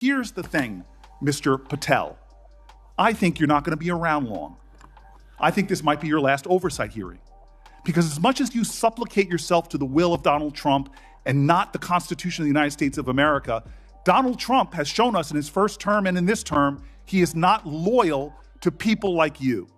Here's the thing, Mr. Patel. I think you're not going to be around long. I think this might be your last oversight hearing. Because as much as you supplicate yourself to the will of Donald Trump and not the Constitution of the United States of America, Donald Trump has shown us in his first term and in this term, he is not loyal to people like you.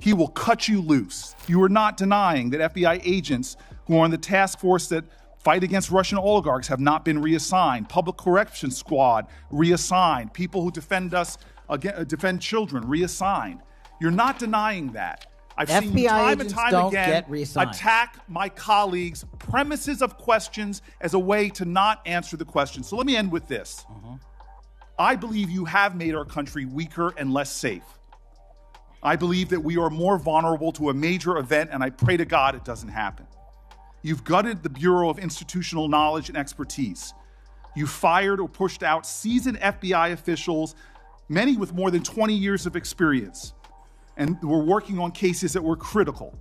He will cut you loose. You are not denying that FBI agents who are on the task force that fight against Russian oligarchs have not been reassigned. Public Corrections Squad reassigned. People who defend children reassigned. You're not denying that. I've seen you time and time again attack my colleagues' premises of questions as a way to not answer the question. So let me end with this. I believe you have made our country weaker and less safe. I believe that we are more vulnerable to a major event, and I pray to God it doesn't happen. You've gutted the Bureau of Institutional Knowledge and Expertise. You fired or pushed out seasoned FBI officials, many with more than 20 years of experience, and were working on cases that were critical.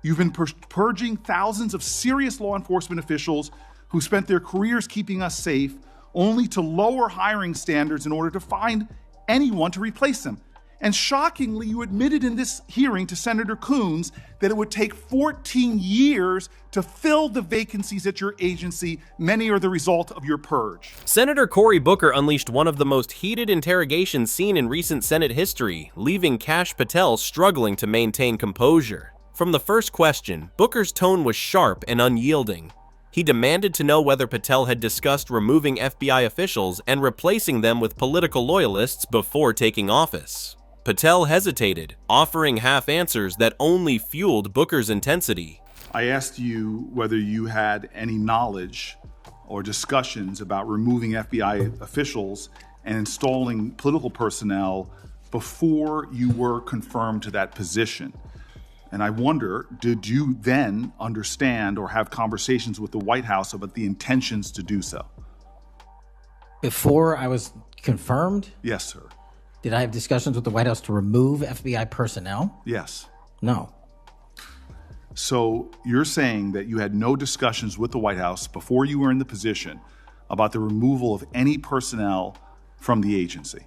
You've been purging thousands of serious law enforcement officials who spent their careers keeping us safe, only to lower hiring standards in order to find anyone to replace them. And shockingly, you admitted in this hearing to Senator Coons that it would take 14 years to fill the vacancies at your agency. Many are the result of your purge. Senator Cory Booker unleashed one of the most heated interrogations seen in recent Senate history, leaving Kash Patel struggling to maintain composure. From the first question, Booker's tone was sharp and unyielding. He demanded to know whether Patel had discussed removing FBI officials and replacing them with political loyalists before taking office. Patel hesitated, offering half answers that only fueled Booker's intensity. I asked you whether you had any knowledge or discussions about removing FBI officials and installing political personnel before you were confirmed to that position. And I wonder, did you then understand or have conversations with the White House about the intentions to do so? Before I was confirmed? Yes, sir. Did I have discussions with the White House to remove FBI personnel? Yes. No. So you're saying that you had no discussions with the White House before you were in the position about the removal of any personnel from the agency?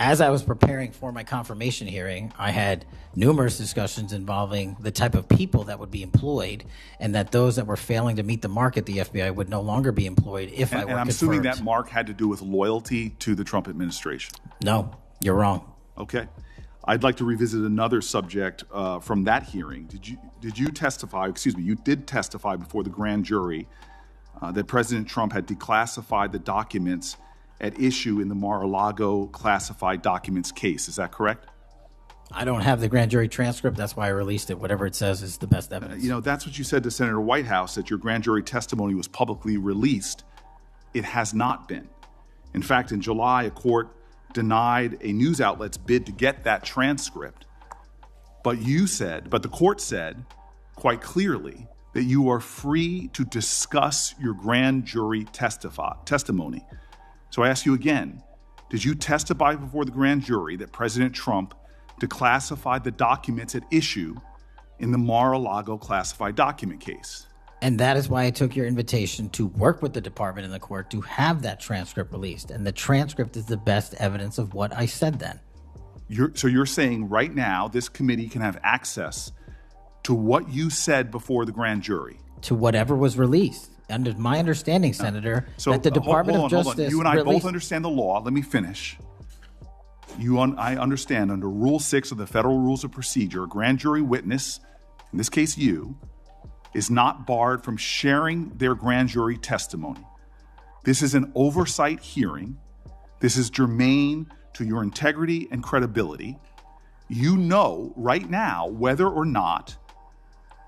As I was preparing for my confirmation hearing, I had numerous discussions involving the type of people that would be employed, and that those that were failing to meet the mark at the FBI would no longer be employed if I were confirmed. And I'm assuming that mark had to do with loyalty to the Trump administration. No, you're wrong. Okay. I'd like to revisit another subject from that hearing. Did you testify, you did testify before the grand jury that President Trump had declassified the documents at issue in the Mar-a-Lago classified documents case. Is that correct? I don't have the grand jury transcript. That's why I released it. Whatever it says is the best evidence. That's what you said to Senator Whitehouse, that your grand jury testimony was publicly released. It has not been. In fact, in July, a court denied a news outlet's bid to get that transcript. But the court said quite clearly that you are free to discuss your grand jury testimony. So I ask you again, did you testify before the grand jury that President Trump declassified the documents at issue in the Mar-a-Lago classified document case? And that is why I took your invitation to work with the department and the court to have that transcript released. And the transcript is the best evidence of what I said then. So you're saying right now this committee can have access to what you said before the grand jury? To whatever was released. Under my understanding, Senator, that the Department of Justice... You and I both understand the law. Let me finish. I understand under Rule 6 of the Federal Rules of Procedure, a grand jury witness, in this case you, is not barred from sharing their grand jury testimony. This is an oversight hearing. This is germane to your integrity and credibility. You know right now whether or not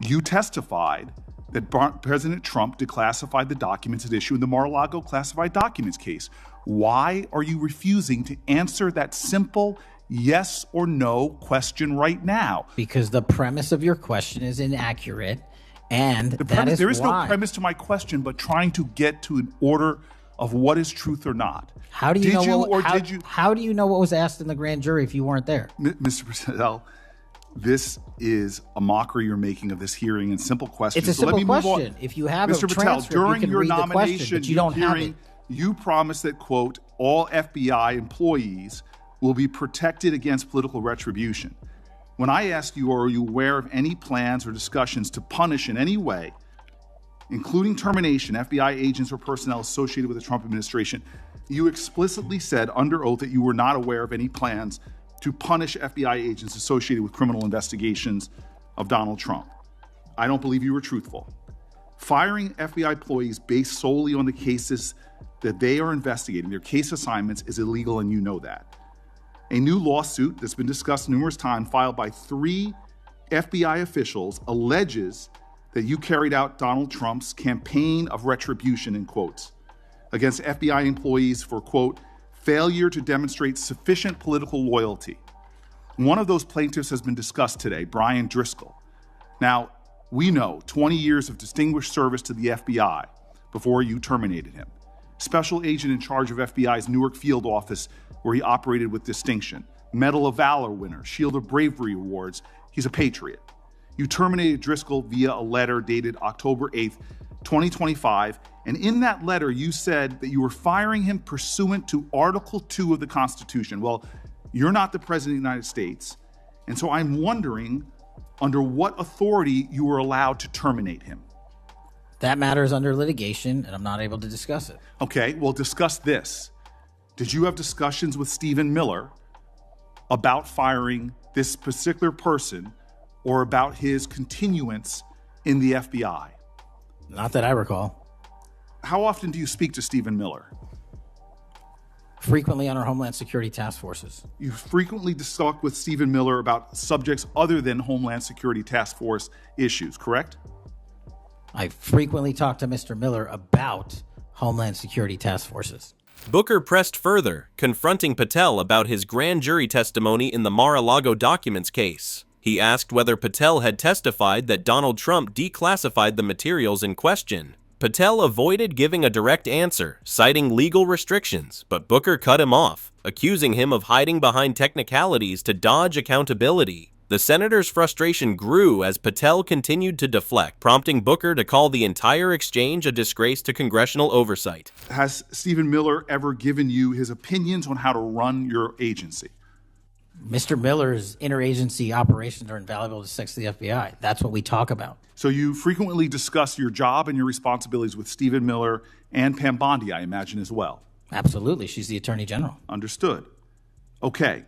you testified that President Trump declassified the documents at issue in the Mar-a-Lago classified documents case. Why are you refusing to answer that simple yes or no question right now? Because the premise of your question is inaccurate, and there is no premise to my question, but trying to get to an order of what is truth or not. How do you How do you know what was asked in the grand jury if you weren't there? Mr. Patel, this is a mockery you're making of this hearing and simple questions. It's a simple question. If you have Mr. a transcript, Patel, during you can your read nomination, the question, but you don't have it. you promised that, quote, all FBI employees will be protected against political retribution. When I asked you, are you aware of any plans or discussions to punish in any way, including termination, FBI agents or personnel associated with the Trump administration, you explicitly said under oath that you were not aware of any plans to punish FBI agents associated with criminal investigations of Donald Trump. I don't believe you were truthful. Firing FBI employees based solely on the cases that they are investigating, their case assignments, is illegal, and you know that. A new lawsuit that's been discussed numerous times, filed by 3 FBI officials, alleges that you carried out Donald Trump's campaign of retribution, in quotes, against FBI employees for, quote, failure to demonstrate sufficient political loyalty. One of those plaintiffs has been discussed today, Brian Driscoll. Now, we know 20 years of distinguished service to the FBI before you terminated him. Special agent in charge of FBI's Newark field office, where he operated with distinction. Medal of Valor winner, Shield of Bravery awards. He's a patriot. You terminated Driscoll via a letter dated October 8th, 2025. And in that letter, you said that you were firing him pursuant to Article 2 of the Constitution. Well, you're not the President of the United States. And so I'm wondering under what authority you were allowed to terminate him. That matter is under litigation, and I'm not able to discuss it. Okay, well, discuss this. Did you have discussions with Stephen Miller about firing this particular person or about his continuance in the FBI? Not that I recall. How often do you speak to Stephen Miller? Frequently on our Homeland Security task forces. You frequently talk with Stephen Miller about subjects other than Homeland Security task force issues, correct? I frequently talk to Mr. Miller about Homeland Security task forces. Booker pressed further, confronting Patel about his grand jury testimony in the Mar-a-Lago documents case. He asked whether Patel had testified that Donald Trump declassified the materials in question. Patel avoided giving a direct answer, citing legal restrictions, but Booker cut him off, accusing him of hiding behind technicalities to dodge accountability. The senator's frustration grew as Patel continued to deflect, prompting Booker to call the entire exchange a disgrace to congressional oversight. Has Stephen Miller ever given you his opinions on how to run your agency? Mr. Miller's interagency operations are invaluable to the FBI. That's what we talk about. So you frequently discuss your job and your responsibilities with Stephen Miller and Pam Bondi, I imagine, as well. Absolutely. She's the Attorney General. Understood. Okay.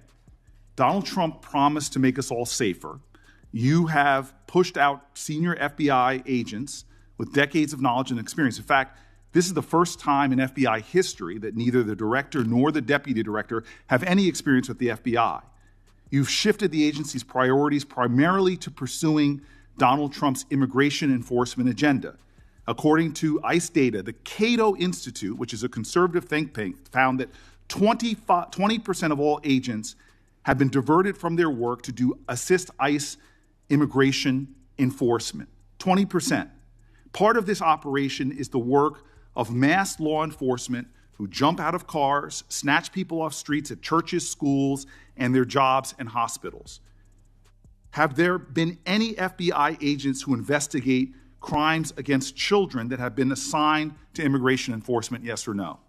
Donald Trump promised to make us all safer. You have pushed out senior FBI agents with decades of knowledge and experience. In fact, this is the first time in FBI history that neither the director nor the deputy director have any experience with the FBI. You've shifted the agency's priorities primarily to pursuing Donald Trump's immigration enforcement agenda. According to ICE data, the Cato Institute, which is a conservative think tank, found that 20% of all agents have been diverted from their work to assist ICE immigration enforcement. 20%. Part of this operation is the work of masked law enforcement who jump out of cars, snatch people off streets at churches, schools, and their jobs and hospitals. Have there been any FBI agents who investigate crimes against children that have been assigned to immigration enforcement, yes or no?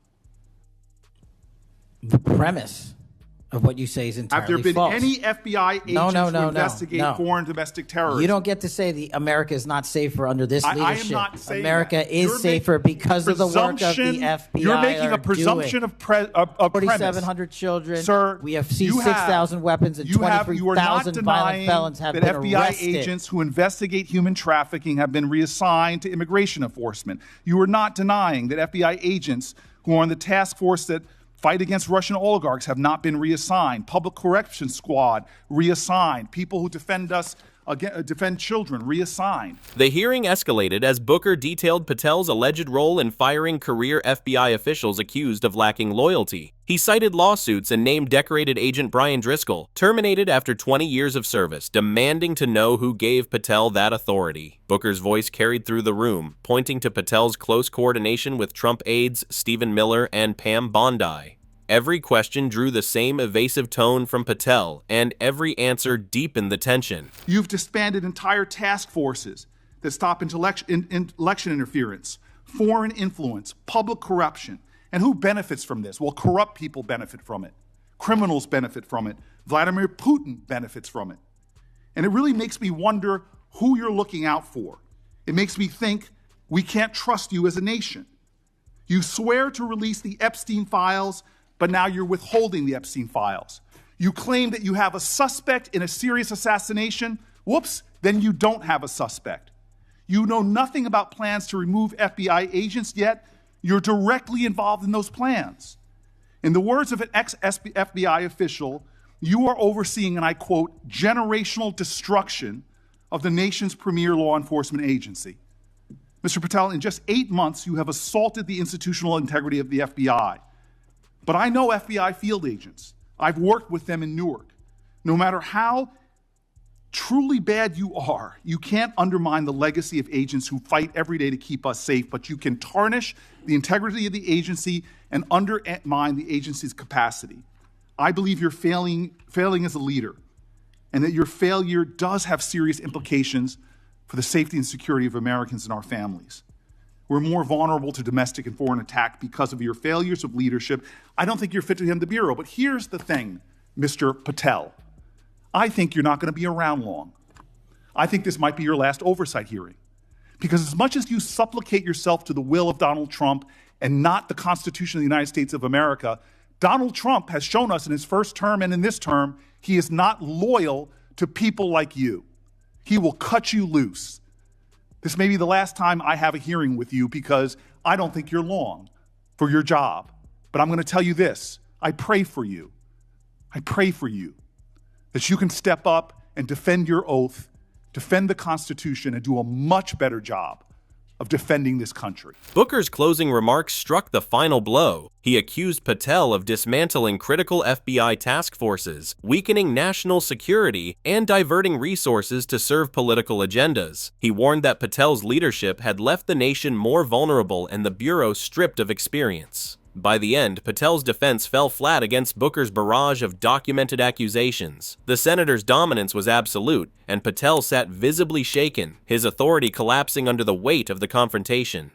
The premise of what you say is entirely false. Have there been any FBI agents who investigate foreign domestic terrorism? You don't get to say America is not safer under this leadership. I am not saying America is safer because of the work of the FBI. You're making a presumption of premise. 4,700 children. Sir, we have seized 6,000 weapons and 23,000 violent felons have been arrested. That FBI agents who investigate human trafficking have been reassigned to immigration enforcement. You are not denying that FBI agents who are on the task force that fight against Russian oligarchs have not been reassigned. Public Corrections Squad reassigned. People who defend children reassigned. The hearing escalated as Booker detailed Patel's alleged role in firing career FBI officials accused of lacking loyalty. He cited lawsuits and named decorated agent Brian Driscoll, terminated after 20 years of service, demanding to know who gave Patel that authority. Booker's voice carried through the room, pointing to Patel's close coordination with Trump aides Stephen Miller and Pam Bondi. Every question drew the same evasive tone from Patel, and every answer deepened the tension. You've disbanded entire task forces that stop election interference, foreign influence, public corruption, And who benefits from this? Well, corrupt people benefit from it. Criminals benefit from it. Vladimir Putin benefits from it. And it really makes me wonder who you're looking out for. It makes me think we can't trust you as a nation. You swear to release the Epstein files, but now you're withholding the Epstein files. You claim that you have a suspect in a serious assassination. Whoops, then you don't have a suspect. You know nothing about plans to remove FBI agents, yet you're directly involved in those plans. In the words of an ex-FBI official, you are overseeing, and I quote, generational destruction of the nation's premier law enforcement agency. Mr. Patel, in just 8 months, you have assaulted the institutional integrity of the FBI. But I know FBI field agents. I've worked with them in Newark. No matter how truly bad you are, you can't undermine the legacy of agents who fight every day to keep us safe, but you can tarnish the integrity of the agency and undermine the agency's capacity. I believe you're failing as a leader, and that your failure does have serious implications for the safety and security of Americans and our families. We're more vulnerable to domestic and foreign attack because of your failures of leadership. I don't think you're fit to hand the bureau, but here's the thing, Mr. Patel. I think you're not going to be around long. I think this might be your last oversight hearing. Because as much as you supplicate yourself to the will of Donald Trump and not the Constitution of the United States of America, Donald Trump has shown us in his first term and in this term, he is not loyal to people like you. He will cut you loose. This may be the last time I have a hearing with you because I don't think you're long for your job. But I'm going to tell you this. I pray for you. I pray for you that you can step up and defend your oath, defend the Constitution, and do a much better job of defending this country. Booker's closing remarks struck the final blow. He accused Patel of dismantling critical FBI task forces, weakening national security, and diverting resources to serve political agendas. He warned that Patel's leadership had left the nation more vulnerable and the Bureau stripped of experience. By the end, Patel's defense fell flat against Booker's barrage of documented accusations. The senator's dominance was absolute, and Patel sat visibly shaken, his authority collapsing under the weight of the confrontation.